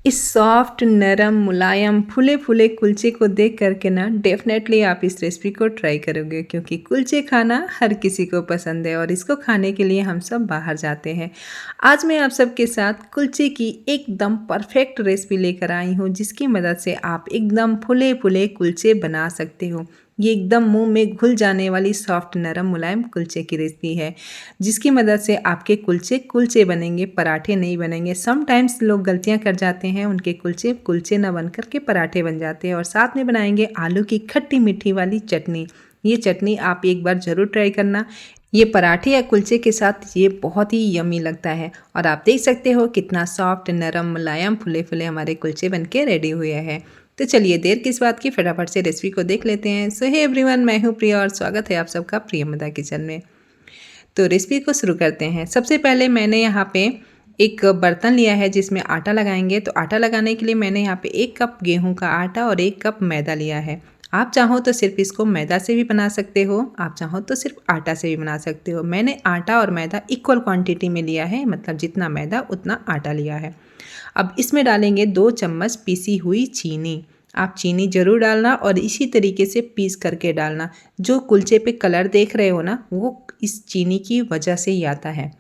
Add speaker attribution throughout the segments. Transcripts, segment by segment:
Speaker 1: इस सॉफ्ट, नरम, मुलायम, फूले-फूले कुलचे को देख कर के ना डेफ़िनेटली आप इस रेसिपी को ट्राई करोगे क्योंकि कुलचे खाना हर किसी को पसंद है और इसको खाने के लिए हम सब बाहर जाते हैं। आज मैं आप सबके साथ कुलचे की एकदम परफ़ेक्ट रेसिपी लेकर आई हूँ जिसकी मदद से आप एकदम फूले-फूले कुलचे बना सकते हो। ये एकदम मुँह में घुल जाने वाली सॉफ्ट, नरम, मुलायम कुलचे की रेसिपी है जिसकी मदद से आपके कुलचे कुलचे बनेंगे, पराठे नहीं बनेंगे। समटाइम्स लोग गलतियाँ कर जाते हैं, उनके कुलचे कुलचे ना बन कर के पराठे बन जाते हैं। और साथ में बनाएंगे आलू की खट्टी मीठी वाली चटनी। ये चटनी आप एक बार ज़रूर ट्राई करना। ये पराठे या कुलचे के साथ ये बहुत ही यम्मी लगता है। और आप देख सकते हो कितना सॉफ्ट, नरम, मुलायम, फुले फुले हमारे कुलचे बन के रेडी हुए हैं। तो चलिए देर किस बात की, फटाफट से रेसिपी को देख लेते हैं। सो हे एवरीवन, मैं हूँ प्रिया और स्वागत है आप सबका प्रियमदा किचन में। तो रेसिपी को शुरू करते हैं। सबसे पहले मैंने यहाँ पे एक बर्तन लिया है जिसमें आटा लगाएंगे। तो आटा लगाने के लिए मैंने यहाँ पे 1 कप गेहूं का आटा और 1 कप मैदा लिया है। आप चाहो तो सिर्फ इसको मैदा से भी बना सकते हो, आप चाहो तो सिर्फ आटा से भी बना सकते हो। मैंने आटा और मैदा इक्वल क्वांटिटी में लिया है, मतलब जितना मैदा उतना आटा लिया है। अब इसमें डालेंगे 2 चम्मच पीसी हुई चीनी। आप चीनी ज़रूर डालना और इसी तरीके से पीस करके डालना। जो कुलचे पे कलर देख रहे हो ना, वो इस चीनी की वजह से ही आता है।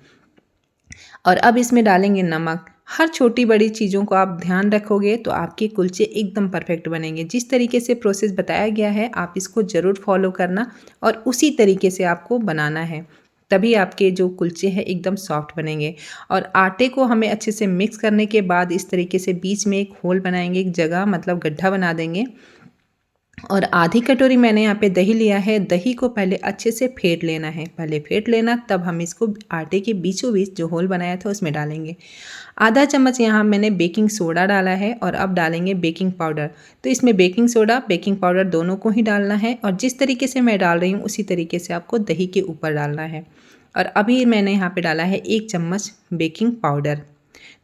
Speaker 1: और अब इसमें डालेंगे नमक। हर छोटी बड़ी चीज़ों को आप ध्यान रखोगे तो आपके कुलचे एकदम परफेक्ट बनेंगे। जिस तरीके से प्रोसेस बताया गया है आप इसको ज़रूर फॉलो करना और उसी तरीके से आपको बनाना है, तभी आपके जो कुलचे हैं एकदम सॉफ्ट बनेंगे। और आटे को हमें अच्छे से मिक्स करने के बाद इस तरीके से बीच में एक होल बनाएंगे, एक जगह मतलब गड्ढा बना देंगे। और आधी कटोरी मैंने यहाँ पे दही लिया है। दही को पहले अच्छे से फेंट लेना है, पहले फेंट लेना, तब हम इसको आटे के बीचों बीच जो होल बनाया था उसमें डालेंगे। आधा चम्मच यहाँ मैंने बेकिंग सोडा डाला है और अब डालेंगे बेकिंग पाउडर। तो इसमें बेकिंग सोडा बेकिंग पाउडर दोनों को ही डालना है और जिस तरीके से मैं डाल रही हूँ उसी तरीके से आपको दही के ऊपर डालना है। और अभी मैंने यहाँ पे डाला है 1 चम्मच बेकिंग पाउडर।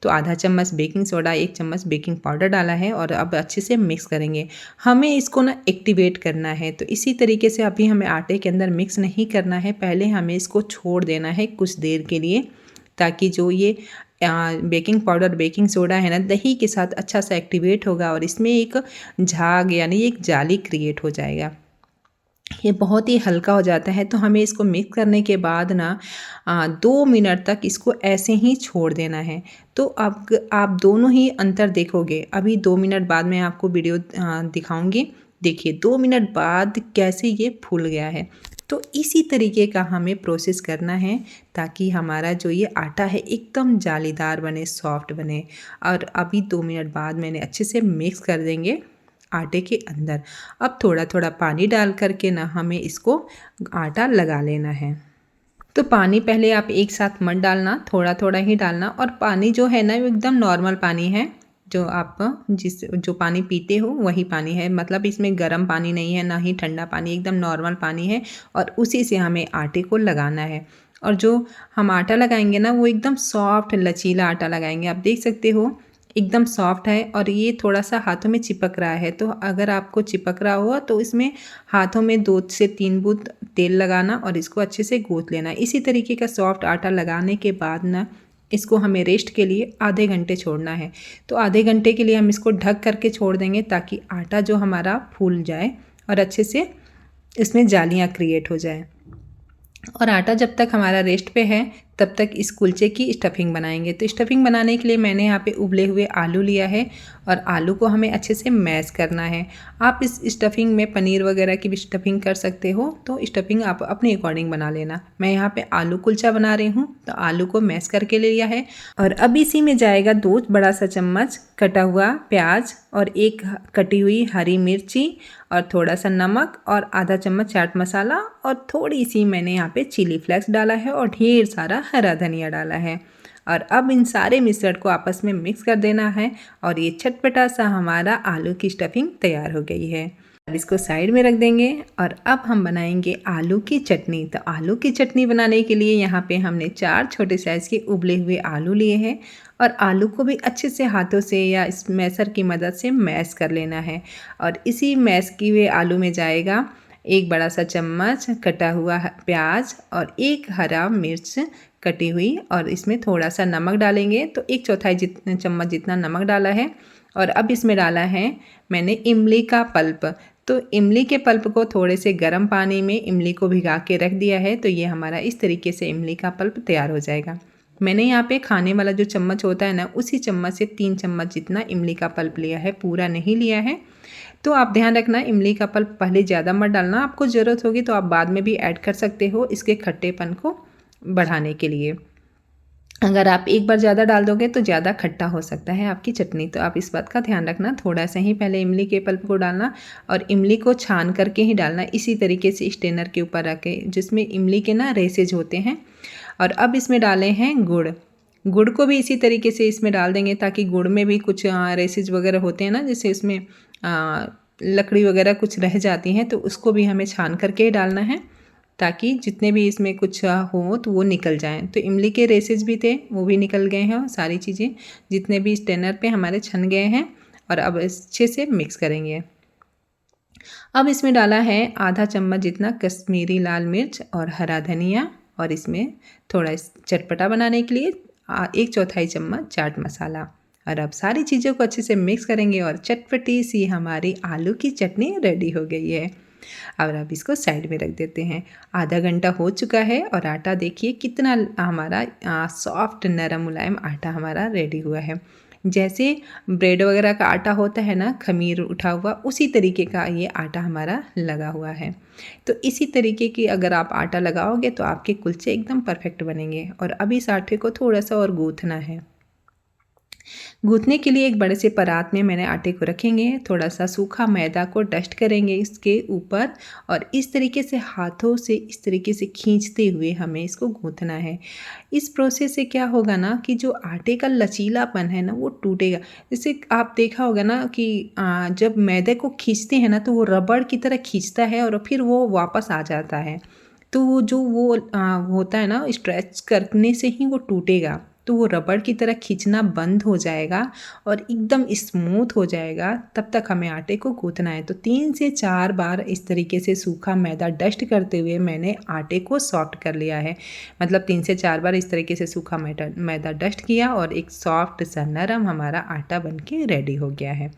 Speaker 1: तो आधा चम्मच बेकिंग सोडा, 1 चम्मच बेकिंग पाउडर डाला है और अब अच्छे से मिक्स करेंगे। हमें इसको ना एक्टिवेट करना है, तो इसी तरीके से अभी हमें आटे के अंदर मिक्स नहीं करना है, पहले हमें इसको छोड़ देना है कुछ देर के लिए, ताकि जो ये बेकिंग पाउडर बेकिंग सोडा है ना, दही के साथ अच्छा सा एक्टिवेट होगा और इसमें एक झाग यानी एक जाली क्रिएट हो जाएगा। ये बहुत ही हल्का हो जाता है। तो हमें इसको मिक्स करने के बाद ना 2 मिनट तक इसको ऐसे ही छोड़ देना है। तो अब आप दोनों ही अंतर देखोगे। अभी 2 मिनट बाद मैं आपको वीडियो दिखाऊंगी। देखिए 2 मिनट बाद कैसे ये फूल गया है। तो इसी तरीके का हमें प्रोसेस करना है ताकि हमारा जो ये आटा है एकदम जालीदार बने, सॉफ्ट बने। और अभी 2 मिनट बाद मैंने अच्छे से मिक्स कर देंगे आटे के अंदर। अब थोड़ा थोड़ा पानी डाल करके ना हमें इसको आटा लगा लेना है। तो पानी पहले आप एक साथ मत डालना, थोड़ा थोड़ा ही डालना। और पानी जो है ना वो एकदम नॉर्मल पानी है, जो आप जो पानी पीते हो वही पानी है, मतलब इसमें गर्म पानी नहीं है ना ही ठंडा पानी, एकदम नॉर्मल पानी है। और उसी से हमें आटे को लगाना है। और जो हम आटा लगाएंगे ना वो एकदम सॉफ्ट लचीला आटा लगाएंगे। आप देख सकते हो एकदम सॉफ्ट है और ये थोड़ा सा हाथों में चिपक रहा है। तो अगर आपको चिपक रहा हो तो इसमें हाथों में 2 से 3 बूंद तेल लगाना और इसको अच्छे से गूंथ लेना। इसी तरीके का सॉफ्ट आटा लगाने के बाद ना इसको हमें रेस्ट के लिए आधे घंटे छोड़ना है। तो आधे घंटे के लिए हम इसको ढक करके छोड़ देंगे ताकि आटा जो हमारा फूल जाए और अच्छे से इसमें जालियाँ क्रिएट हो जाए। और आटा जब तक हमारा रेस्ट पे है तब तक इस कुलचे की स्टफिंग बनाएंगे। तो स्टफिंग बनाने के लिए मैंने यहाँ पे उबले हुए आलू लिया है और आलू को हमें अच्छे से मैश करना है। आप इस स्टफिंग में पनीर वगैरह की भी स्टफिंग कर सकते हो, तो स्टफिंग आप अपने अकॉर्डिंग बना लेना। मैं यहाँ पे आलू कुलचा बना रही हूँ तो आलू को मैश करके ले लिया है। और अब इसी में जाएगा 2 बड़ा सा चम्मच कटा हुआ प्याज और 1 कटी हुई हरी मिर्ची और थोड़ा सा नमक और आधा चम्मच चाट मसाला और थोड़ी सी मैंने यहाँ पे चिली फ्लेक्स डाला है और ढेर सारा हरा धनिया डाला है। और अब इन सारे मिश्रण को आपस में मिक्स कर देना है और ये चटपटा सा हमारा आलू की स्टफिंग तैयार हो गई है। अब इसको साइड में रख देंगे और अब हम बनाएंगे आलू की चटनी। तो आलू की चटनी बनाने के लिए यहाँ पे हमने 4 छोटे साइज़ के उबले हुए आलू लिए हैं और आलू को भी अच्छे से हाथों से या स्मैशर की मदद से मैश कर लेना है। और इसी मैश किए हुए आलू में जाएगा 1 बड़ा सा चम्मच कटा हुआ प्याज और 1 हरा मिर्च कटी हुई, और इसमें थोड़ा सा नमक डालेंगे। तो 1/4 चम्मच जितना नमक डाला है। और अब इसमें डाला है मैंने इमली का पल्प। तो इमली के पल्प को थोड़े से गर्म पानी में इमली को भिगा के रख दिया है, तो ये हमारा इस तरीके से इमली का पल्प तैयार हो जाएगा। मैंने यहाँ पे खाने वाला जो चम्मच होता है ना, उसी चम्मच से 3 चम्मच जितना इमली का पल्प लिया है, पूरा नहीं लिया है। तो आप ध्यान रखना, इमली का पल्प पहले ज़्यादा मत डालना, आपको ज़रूरत होगी तो आप बाद में भी ऐड कर सकते हो इसके खट्टेपन को बढ़ाने के लिए। अगर आप एक बार ज़्यादा डाल दोगे तो ज़्यादा खट्टा हो सकता है आपकी चटनी, तो आप इस बात का ध्यान रखना। थोड़ा सा ही पहले इमली के पल्प को डालना और इमली को छान करके ही डालना, इसी तरीके से स्ट्रेनर के ऊपर रख के, जिसमें इमली के ना रेसेज होते हैं। और अब इसमें डाले हैं गुड़। गुड़ को भी इसी तरीके से इसमें डाल देंगे, ताकि गुड़ में भी कुछ रेसेज वगैरह होते हैं ना, जैसे इसमें लकड़ी वगैरह कुछ रह जाती हैं, तो उसको भी हमें छान करके ही डालना है, ताकि जितने भी इसमें कुछ हो तो वो निकल जाएं। तो इमली के रेसेज भी थे, वो भी निकल गए हैं, और सारी चीज़ें जितने भी स्ट्रेनर पे हमारे छन गए हैं। और अब अच्छे से मिक्स करेंगे। अब इसमें डाला है आधा चम्मच जितना कश्मीरी लाल मिर्च और हरा धनिया, और इसमें थोड़ा चटपटा बनाने के लिए 1/4 चम्मच चाट मसाला। और अब सारी चीज़ों को अच्छे से मिक्स करेंगे और चटपटी सी हमारी आलू की चटनी रेडी हो गई है। अब इसको साइड में रख देते हैं। आधा घंटा हो चुका है और आटा देखिए कितना हमारा सॉफ्ट नरम मुलायम आटा हमारा रेडी हुआ है। जैसे ब्रेड वगैरह का आटा होता है ना, खमीर उठा हुआ, उसी तरीके का ये आटा हमारा लगा हुआ है। तो इसी तरीके की अगर आप आटा लगाओगे तो आपके कुलचे एकदम परफेक्ट बनेंगे। और अभी इस आटे को थोड़ा सा और गूँथना है। गूँथने के लिए एक बड़े से परात में मैंने आटे को रखेंगे, थोड़ा सा सूखा मैदा को डस्ट करेंगे इसके ऊपर, और इस तरीके से हाथों से इस तरीके से खींचते हुए हमें इसको गूँथना है। इस प्रोसेस से क्या होगा ना कि जो आटे का लचीलापन है ना, वो टूटेगा। जैसे आप देखा होगा ना कि जब मैदे को खींचते हैं ना, तो वो रबड़ की तरह खींचता है और फिर वो वापस आ जाता है। तो वो जो वो होता है ना, स्ट्रेच करने से ही वो टूटेगा। तो वो रबड़ की तरह खींचना बंद हो जाएगा और एकदम स्मूथ हो जाएगा। तब तक हमें आटे को गूँथना है। तो 3 से 4 बार इस तरीके से सूखा मैदा डस्ट करते हुए मैंने आटे को सॉफ्ट कर लिया है। मतलब 3 से 4 बार इस तरीके से सूखा मैदा डस्ट किया और एक सॉफ्ट सा नरम हमारा आटा बनके रेडी हो गया है।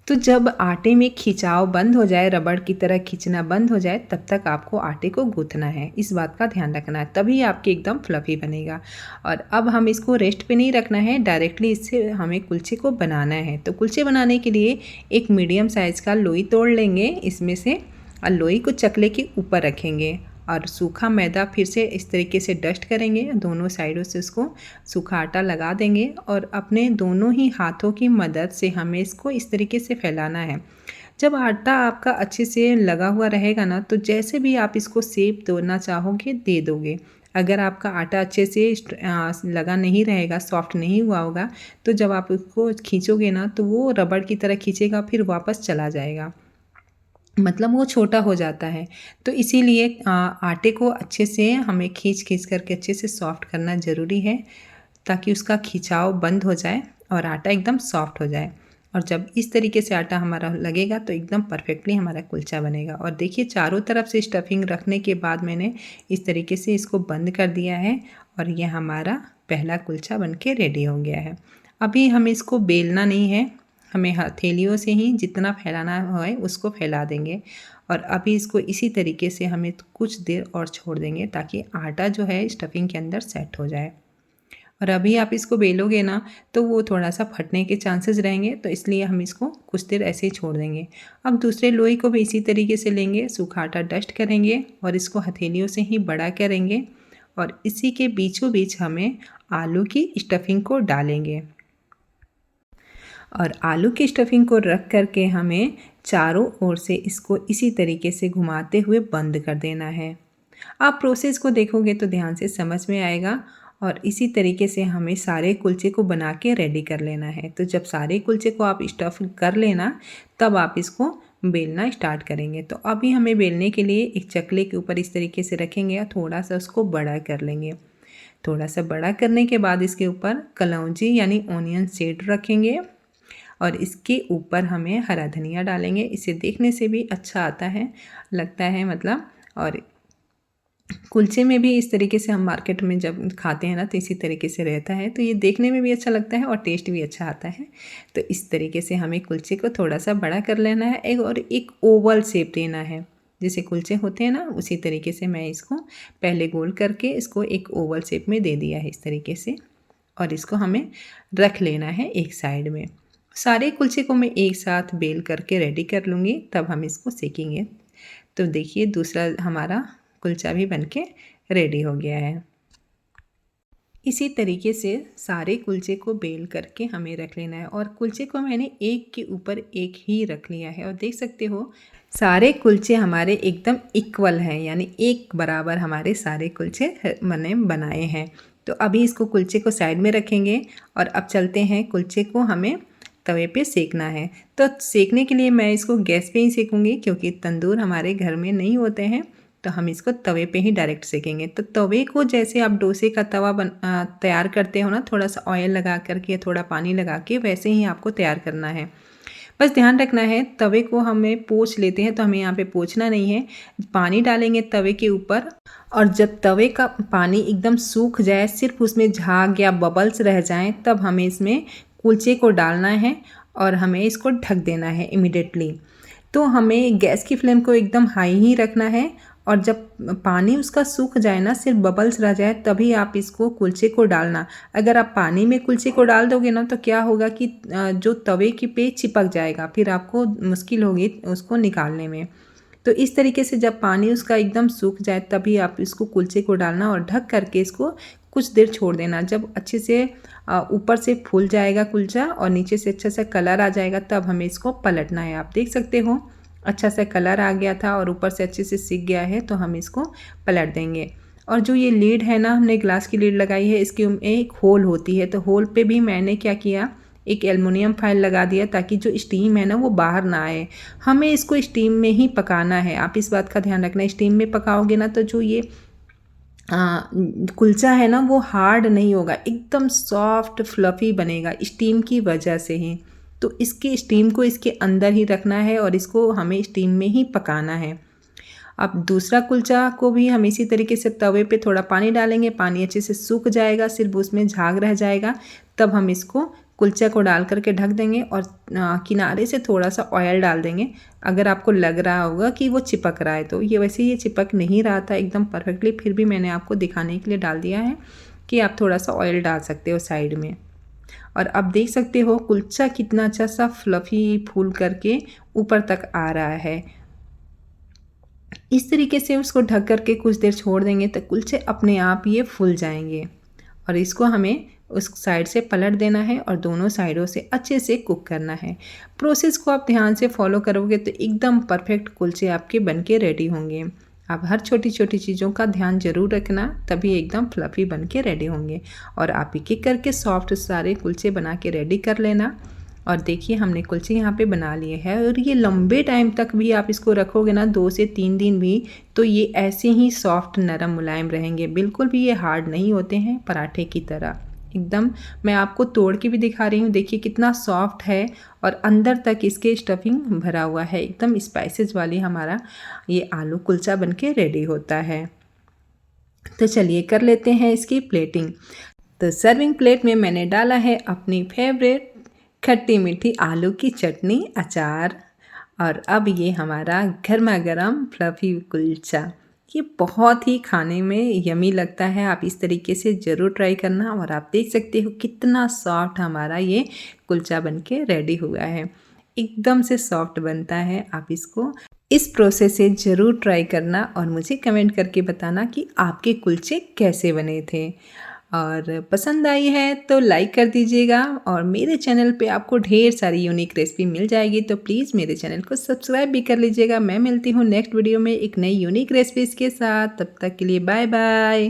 Speaker 1: तो जब आटे में खिंचाव बंद हो जाए, रबड़ की तरह खींचना बंद हो जाए, तब तक आपको आटे को गूँथना है। इस बात का ध्यान रखना है, तभी आपके एकदम फ्लफ़ी बनेगा। और अब हम इसको रेस्ट पे नहीं रखना है, डायरेक्टली इससे हमें कुलचे को बनाना है। तो कुलचे बनाने के लिए एक मीडियम साइज़ का लोई तोड़ लेंगे इसमें से, और लोई को चकले के ऊपर रखेंगे और सूखा मैदा फिर से इस तरीके से डस्ट करेंगे। दोनों साइडों से उसको सूखा आटा लगा देंगे और अपने दोनों ही हाथों की मदद से हमें इसको इस तरीके से फैलाना है। जब आटा आपका अच्छे से लगा हुआ रहेगा ना, तो जैसे भी आप इसको शेप देना चाहोगे दे दोगे। अगर आपका आटा अच्छे से लगा नहीं रहेगा, सॉफ्ट नहीं हुआ होगा, तो जब आप उसको खींचोगे ना, तो वो रबड़ की तरह खींचेगा, फिर वापस चला जाएगा, मतलब वो छोटा हो जाता है। तो इसीलिए आटे को अच्छे से हमें खींच करके अच्छे से सॉफ्ट करना ज़रूरी है, ताकि उसका खिंचाव बंद हो जाए और आटा एकदम सॉफ्ट हो जाए। और जब इस तरीके से आटा हमारा लगेगा तो एकदम परफेक्टली हमारा कुलचा बनेगा। और देखिए चारों तरफ से स्टफिंग रखने के बाद मैंने इस तरीके से इसको बंद कर दिया है और ये हमारा पहला कुलचा बनके रेडी हो गया है। अभी हमें इसको बेलना नहीं है, हमें हथेलियों से ही जितना फैलाना है उसको फैला देंगे। और अभी इसको इसी तरीके से हमें कुछ देर और छोड़ देंगे, ताकि आटा जो है स्टफिंग के अंदर सेट हो जाए। और अभी आप इसको बेलोगे ना, तो वो थोड़ा सा फटने के चांसेस रहेंगे, तो इसलिए हम इसको कुछ देर ऐसे ही छोड़ देंगे। अब दूसरे लोई को भी इसी तरीके से लेंगे, सूखा आटा डस्ट करेंगे और इसको हथेलियों से ही बड़ा करेंगे, और इसी के बीचों बीच हमें आलू की स्टफिंग को डालेंगे। और आलू की स्टफिंग को रख करके हमें चारों ओर से इसको इसी तरीके से घुमाते हुए बंद कर देना है। आप प्रोसेस को देखोगे तो ध्यान से समझ में आएगा। और इसी तरीके से हमें सारे कुलचे को बना के रेडी कर लेना है। तो जब सारे कुलचे को आप स्टफ कर लेना, तब आप इसको बेलना स्टार्ट करेंगे। तो अभी हमें बेलने के लिए एक चकले के ऊपर इस तरीके से रखेंगे और थोड़ा सा उसको बड़ा कर लेंगे। थोड़ा सा बड़ा करने के बाद इसके ऊपर कलौंजी यानी ऑनियन सीड रखेंगे और इसके ऊपर हमें हरा धनिया डालेंगे। इसे देखने से भी अच्छा आता है, लगता है मतलब। और कुलचे में भी इस तरीके से हम मार्केट में जब खाते हैं ना तो इसी तरीके से रहता है, तो ये देखने में भी अच्छा लगता है और टेस्ट भी अच्छा आता है। तो इस तरीके से हमें कुलचे को थोड़ा सा बड़ा कर लेना है और एक ओवल शेप देना है। जैसे कुलचे होते हैं ना, उसी तरीके से मैं इसको पहले गोल करके इसको एक ओवल शेप में दे दिया है इस तरीके से। और इसको हमें रख लेना है एक साइड में। सारे कुलचे को मैं एक साथ बेल करके रेडी कर लूँगी, तब हम इसको सेकेंगे। तो देखिए दूसरा हमारा कुलचा भी बनके रेडी हो गया है। इसी तरीके से सारे कुलचे को बेल करके हमें रख लेना है। और कुलचे को मैंने एक के ऊपर एक ही रख लिया है और देख सकते हो सारे कुलचे हमारे एकदम इक्वल हैं, यानी एक बराबर हमारे सारे कुलचे मैंने बनाए हैं। तो अभी इसको कुलचे को साइड में रखेंगे और अब चलते हैं, कुलचे को हमें तवे पे सेकना है। तो सेकने के लिए मैं इसको गैस पे ही सेकूंगी, क्योंकि तंदूर हमारे घर में नहीं होते हैं, तो हम इसको तवे पे ही डायरेक्ट सेकेंगे। तो तवे को जैसे आप डोसे का तवा तैयार करते हो ना, थोड़ा सा ऑयल लगा करके थोड़ा पानी लगा के, वैसे ही आपको तैयार करना है। बस ध्यान रखना है, तवे को हमें पोंछ लेते हैं तो हमें यहाँ पे पोंछना नहीं है। पानी डालेंगे तवे के ऊपर और जब तवे का पानी एकदम सूख जाए, सिर्फ उसमें झाग या बबल्स रह जाएं, तब हमें इसमें कुलचे को डालना है और हमें इसको ढक देना है इमिडिएटली। तो हमें गैस की फ्लेम को एकदम हाई ही रखना है और जब पानी उसका सूख जाए ना, सिर्फ बबल्स रह जाए, तभी आप इसको कुलचे को डालना। अगर आप पानी में कुलचे को डाल दोगे ना, तो क्या होगा कि जो तवे के पे चिपक जाएगा, फिर आपको मुश्किल होगी उसको निकालने में। तो इस तरीके से जब पानी उसका एकदम सूख जाए, तभी आप इसको कुलचे को डालना और ढक करके इसको कुछ देर छोड़ देना। जब अच्छे से ऊपर से फूल जाएगा कुलचा और नीचे से अच्छा सा कलर आ जाएगा, तब हमें इसको पलटना है। आप देख सकते हो अच्छा सा कलर आ गया था और ऊपर से अच्छे से सिक गया है, तो हम इसको पलट देंगे। और जो ये लीड है ना, हमने ग्लास की लीड लगाई है, इसकी एक होल होती है, तो होल पे भी मैंने क्या किया, एक एल्युमिनियम फाइल लगा दिया, ताकि जो स्टीम है ना वो बाहर ना आए। हमें इसको स्टीम में ही पकाना है, आप इस बात का ध्यान रखना। स्टीम में पकाओगे ना तो जो ये कुलचा है ना वो हार्ड नहीं होगा, एकदम सॉफ्ट फ्लफ़ी बनेगा स्टीम की वजह से ही। तो इसकी स्टीम को इसके अंदर ही रखना है और इसको हमें स्टीम में ही पकाना है। अब दूसरा कुलचा को भी हम इसी तरीके से तवे पे थोड़ा पानी डालेंगे, पानी अच्छे से सूख जाएगा, सिर्फ उसमें झाग रह जाएगा, तब हम इसको कुलचा को डाल करके ढक देंगे और किनारे से थोड़ा सा ऑयल डाल देंगे। अगर आपको लग रहा होगा कि वो चिपक रहा है, तो ये वैसे ये चिपक नहीं रहा था एकदम परफेक्टली, फिर भी मैंने आपको दिखाने के लिए डाल दिया है कि आप थोड़ा सा ऑयल डाल सकते हो साइड में। और अब देख सकते हो कुलचा कितना अच्छा सा फ्लफ़ी फूल करके ऊपर तक आ रहा है। इस तरीके से उसको ढक करके कुछ देर छोड़ देंगे तो कुलचे अपने आप ये फूल जाएंगे। और इसको हमें उस साइड से पलट देना है और दोनों साइडों से अच्छे से कुक करना है। प्रोसेस को आप ध्यान से फॉलो करोगे तो एकदम परफेक्ट कुलचे आपके बनके रेडी होंगे। आप हर छोटी छोटी चीज़ों का ध्यान ज़रूर रखना, तभी एकदम फ्लफ़ी बन के रेडी होंगे। और आप एक एक करके सॉफ्ट सारे कुलचे बना के रेडी कर लेना। और देखिए हमने कुलचे यहाँ पे बना लिए हैं और ये लंबे टाइम तक भी आप इसको रखोगे ना, 2 से 3 दिन भी, तो ये ऐसे ही सॉफ्ट नरम मुलायम रहेंगे। बिल्कुल भी ये हार्ड नहीं होते हैं पराठे की तरह एकदम। मैं आपको तोड़ के भी दिखा रही हूँ, देखिए कितना सॉफ्ट है और अंदर तक इसके स्टफिंग भरा हुआ है। एकदम स्पाइसेस वाली हमारा ये आलू कुलचा बनके रेडी होता है। तो चलिए कर लेते हैं इसकी प्लेटिंग। तो सर्विंग प्लेट में मैंने डाला है अपनी फेवरेट खट्टी मीठी आलू की चटनी, अचार, और अब ये हमारा गर्मा गर्म फ्लफ़ी कुलचा। ये बहुत ही खाने में यमी लगता है, आप इस तरीके से ज़रूर ट्राई करना। और आप देख सकते हो कितना सॉफ्ट हमारा ये कुलचा बनके रेडी हुआ है, एकदम से सॉफ्ट बनता है। आप इसको इस प्रोसेस से ज़रूर ट्राई करना और मुझे कमेंट करके बताना कि आपके कुलचे कैसे बने थे। और पसंद आई है तो लाइक कर दीजिएगा और मेरे चैनल पे आपको ढेर सारी यूनिक रेसिपी मिल जाएगी, तो प्लीज़ मेरे चैनल को सब्सक्राइब भी कर लीजिएगा। मैं मिलती हूँ नेक्स्ट वीडियो में एक नई यूनिक रेसिपीज़ के साथ, तब तक के लिए बाय बाय।